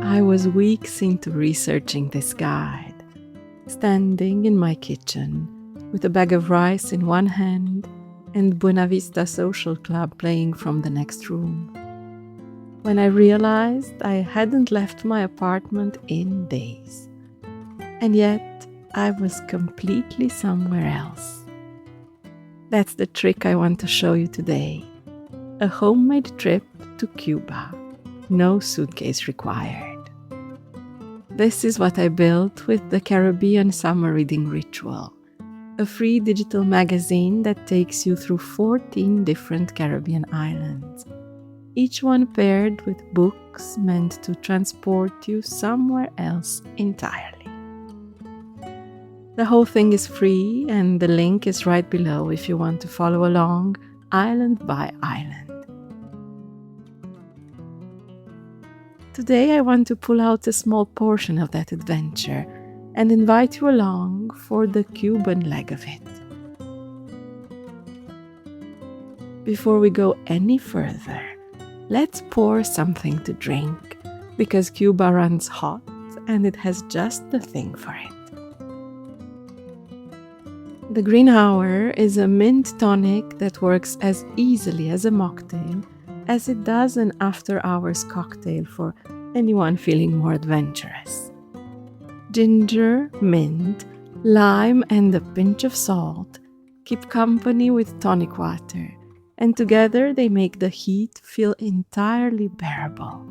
I was weeks into researching this guide, standing in my kitchen with a bag of rice in one hand and Buena Vista Social Club playing from the next room, when I realized I hadn't left my apartment in days. And yet, I was completely somewhere else. That's the trick I want to show you today. A homemade trip to Cuba. No suitcase required. This is what I built with the Caribbean Summer Reading Ritual, a free digital magazine that takes you through 14 different Caribbean islands, each one paired with books meant to transport you somewhere else entirely. The whole thing is free, and the link is right below if you want to follow along, island by island. Today I want to pull out a small portion of that adventure and invite you along for the Cuban leg of it. Before we go any further, let's pour something to drink, because Cuba runs hot and it has just the thing for it. The Green Hour is a mint tonic that works as easily as a mocktail as it does an after-hours cocktail for anyone feeling more adventurous. Ginger, mint, lime, and a pinch of salt keep company with tonic water, and together they make the heat feel entirely bearable.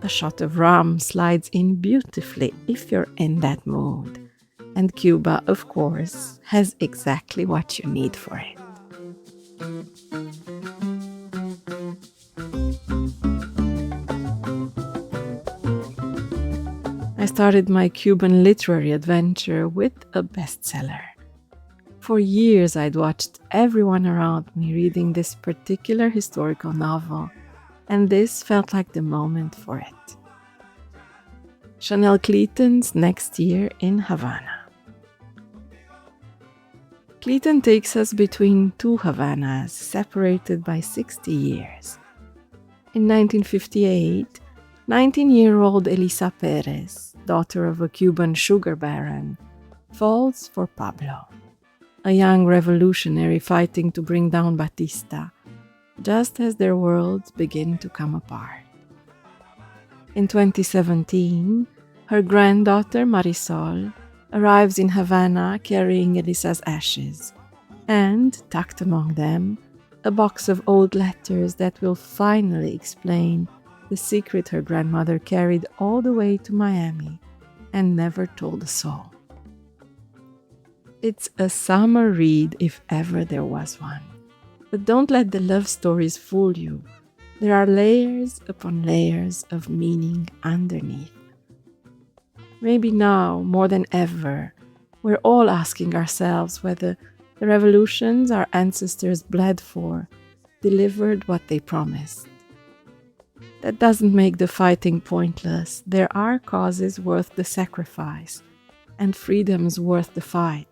A shot of rum slides in beautifully if you're in that mood. And Cuba, of course, has exactly what you need for it. I started my Cuban literary adventure with a bestseller. For years I'd watched everyone around me reading this particular historical novel, and this felt like the moment for it. Chanel Cleeton's Next Year in Havana. Cleeton takes us between two Havanas separated by 60 years. In 1958, 19-year-old Elisa Perez, daughter of a Cuban sugar baron, falls for Pablo, a young revolutionary fighting to bring down Batista, just as their worlds begin to come apart. In 2017, her granddaughter Marisol arrives in Havana carrying Elisa's ashes, and, tucked among them, a box of old letters that will finally explain the secret her grandmother carried all the way to Miami and never told a soul. It's a summer read if ever there was one, but don't let the love stories fool you. There are layers upon layers of meaning underneath. Maybe now, more than ever, we're all asking ourselves whether the revolutions our ancestors bled for delivered what they promised. That doesn't make the fighting pointless. There are causes worth the sacrifice and freedoms worth the fight.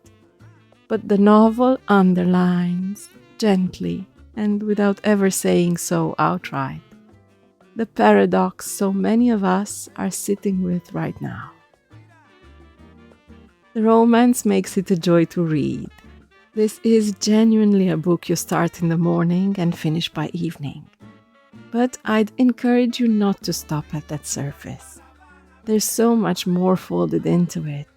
But the novel underlines, gently and without ever saying so outright, the paradox so many of us are sitting with right now. The romance makes it a joy to read. This is genuinely a book you start in the morning and finish by evening. But I'd encourage you not to stop at that surface. There's so much more folded into it,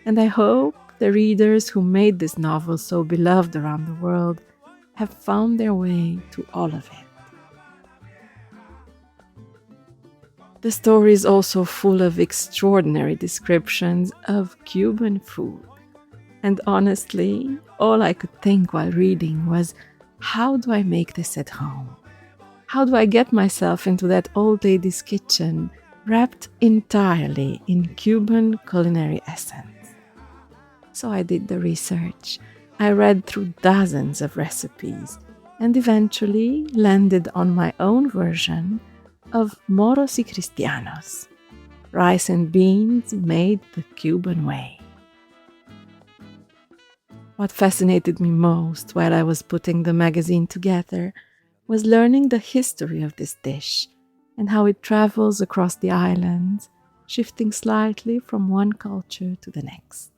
and I hope the readers who made this novel so beloved around the world have found their way to all of it. The story is also full of extraordinary descriptions of Cuban food. And honestly, all I could think while reading was, how do I make this at home? How do I get myself into that old lady's kitchen wrapped entirely in Cuban culinary essence? So I did the research. I read through dozens of recipes and eventually landed on my own version of moros y cristianos, rice and beans made the Cuban way. What fascinated me most while I was putting the magazine together was learning the history of this dish and how it travels across the islands, shifting slightly from one culture to the next.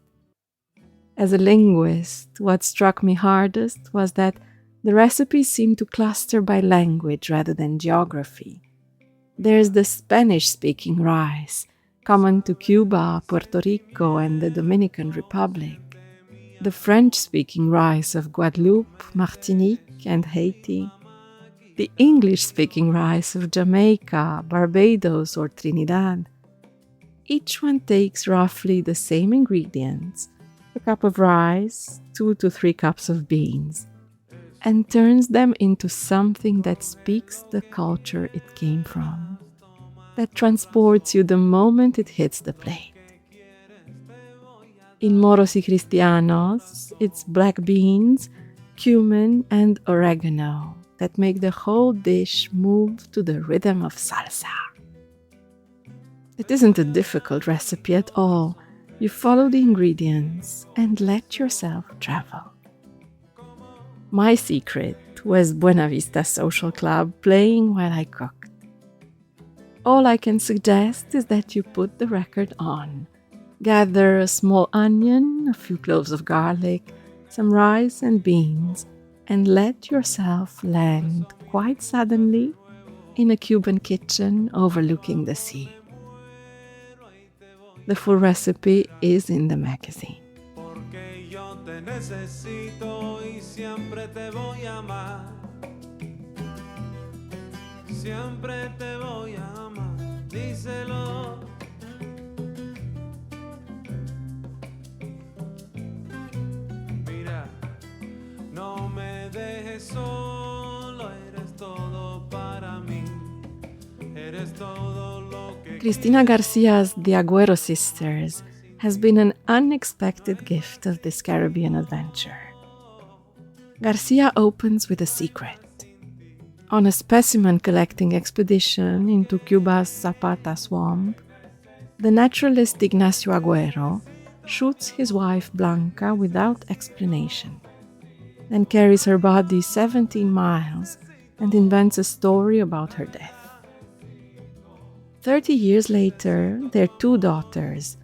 As a linguist, what struck me hardest was that the recipes seem to cluster by language rather than geography. There's the Spanish-speaking rice, common to Cuba, Puerto Rico, and the Dominican Republic, the French-speaking rice of Guadeloupe, Martinique, and Haiti, the English-speaking rice of Jamaica, Barbados, or Trinidad. Each one takes roughly the same ingredients, a cup of rice, 2 to 3 cups of beans, and turns them into something that speaks the culture it came from, that transports you the moment it hits the plate. In moros y cristianos, it's black beans, cumin, and oregano that make the whole dish move to the rhythm of salsa. It isn't a difficult recipe at all. You follow the ingredients and let yourself travel. My secret was Buena Vista Social Club playing while I cooked. All I can suggest is that you put the record on. Gather a small onion, a few cloves of garlic, some rice and beans, and let yourself land quite suddenly in a Cuban kitchen overlooking the sea. The full recipe is in the magazine. Te necesito y siempre te voy a amar. Siempre te voy a amar, díselo. Mira, no me dejes solo, eres todo para mí. Eres todo lo que Cristina Garcia's The Agüero Sisters has been an unexpected gift of this Caribbean adventure. García opens with a secret. On a specimen collecting expedition into Cuba's Zapata swamp, the naturalist Ignacio Agüero shoots his wife Blanca without explanation, then carries her body 17 miles and invents a story about her death. 30 years later, their 2 daughters,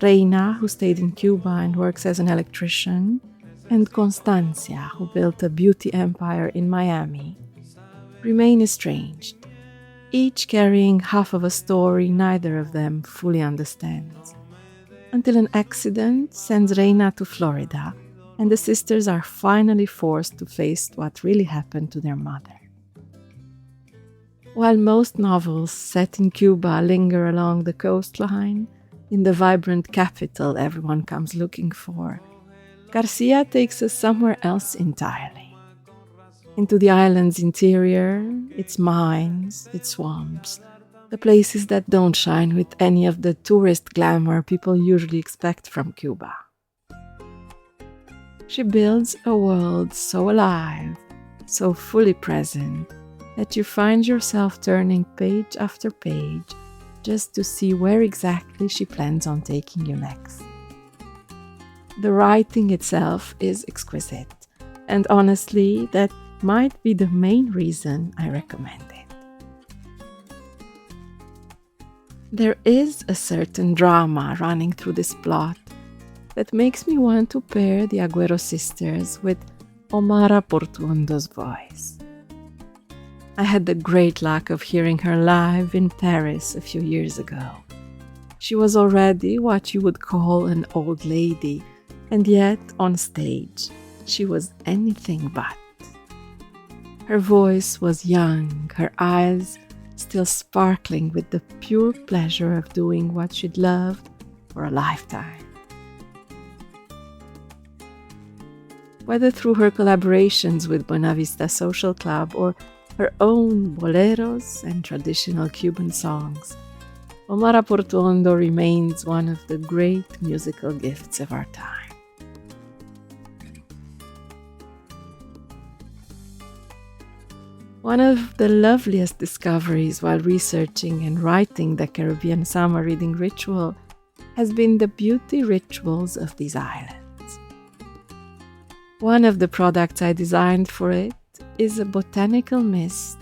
Reina, who stayed in Cuba and works as an electrician, and Constancia, who built a beauty empire in Miami, remain estranged, each carrying half of a story neither of them fully understands, until an accident sends Reina to Florida, and the sisters are finally forced to face what really happened to their mother. While most novels set in Cuba linger along the coastline, in the vibrant capital everyone comes looking for, García takes us somewhere else entirely. Into the island's interior, its mines, its swamps, the places that don't shine with any of the tourist glamour people usually expect from Cuba. She builds a world so alive, so fully present, that you find yourself turning page after page just to see where exactly she plans on taking you next. The writing itself is exquisite, and honestly, that might be the main reason I recommend it. There is a certain drama running through this plot that makes me want to pair the Agüero Sisters with Omara Portuondo's voice. I had the great luck of hearing her live in Paris a few years ago. She was already what you would call an old lady, and yet on stage she was anything but. Her voice was young, her eyes still sparkling with the pure pleasure of doing what she'd loved for a lifetime. Whether through her collaborations with Buena Vista Social Club or her own boleros and traditional Cuban songs, Omara Portuondo remains one of the great musical gifts of our time. One of the loveliest discoveries while researching and writing the Caribbean summer reading ritual has been the beauty rituals of these islands. One of the products I designed for it is a botanical mist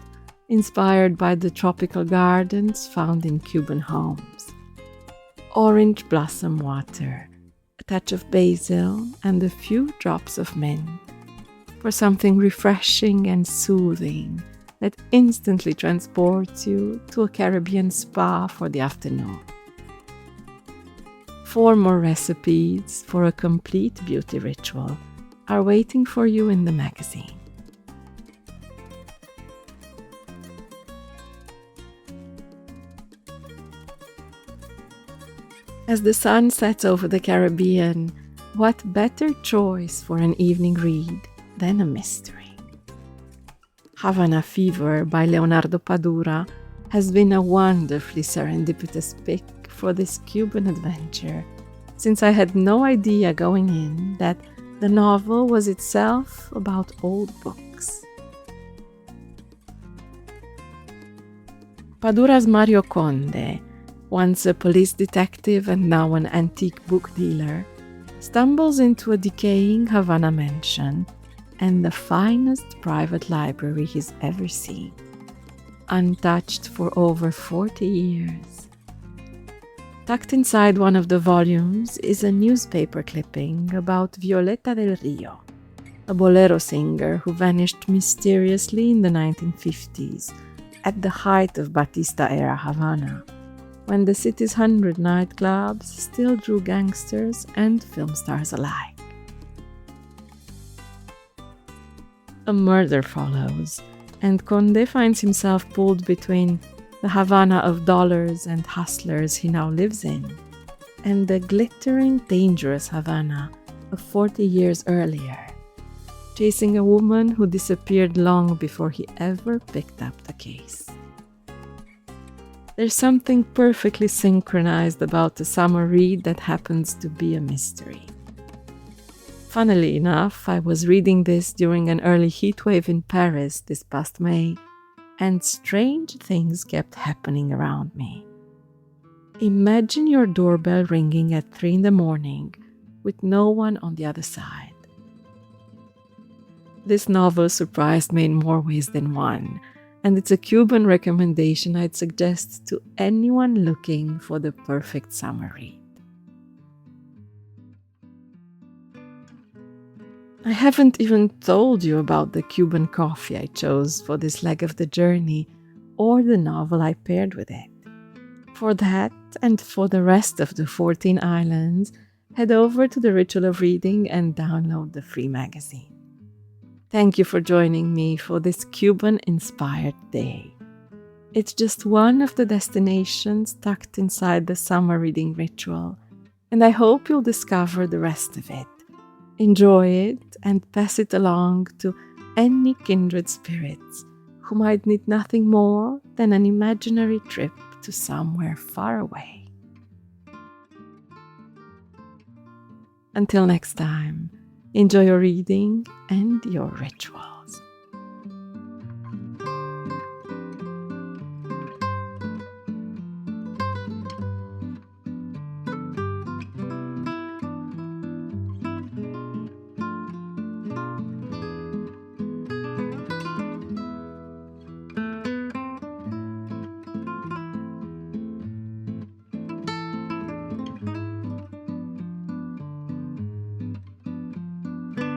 inspired by the tropical gardens found in Cuban homes. Orange blossom water, a touch of basil, and a few drops of mint, for something refreshing and soothing that instantly transports you to a Caribbean spa for the afternoon. 4 more recipes for a complete beauty ritual are waiting for you in the magazine. As the sun sets over the Caribbean, what better choice for an evening read than a mystery? Havana Fever by Leonardo Padura has been a wonderfully serendipitous pick for this Cuban adventure, since I had no idea going in that the novel was itself about old books. Padura's Mario Conde, once a police detective and now an antique book dealer, stumbles into a decaying Havana mansion and the finest private library he's ever seen, untouched for over 40 years. Tucked inside one of the volumes is a newspaper clipping about Violeta del Rio, a bolero singer who vanished mysteriously in the 1950s at the height of Batista-era Havana, when the city's 100 nightclubs still drew gangsters and film stars alike. A murder follows, and Conde finds himself pulled between the Havana of dollars and hustlers he now lives in, and the glittering, dangerous Havana of 40 years earlier, chasing a woman who disappeared long before he ever picked up the case. There's something perfectly synchronized about a summer read that happens to be a mystery. Funnily enough, I was reading this during an early heatwave in Paris this past May, and strange things kept happening around me. Imagine your doorbell ringing at 3 in the morning with no one on the other side. This novel surprised me in more ways than one, and it's a Cuban recommendation I'd suggest to anyone looking for the perfect summer read. I haven't even told you about the Cuban coffee I chose for this leg of the journey, or the novel I paired with it. For that, and for the rest of the 14 islands, head over to the Ritual of Reading and download the free magazine. Thank you for joining me for this Cuban-inspired day. It's just one of the destinations tucked inside the summer reading ritual, and I hope you'll discover the rest of it, enjoy it, and pass it along to any kindred spirits who might need nothing more than an imaginary trip to somewhere far away. Until next time, enjoy your reading and your rituals.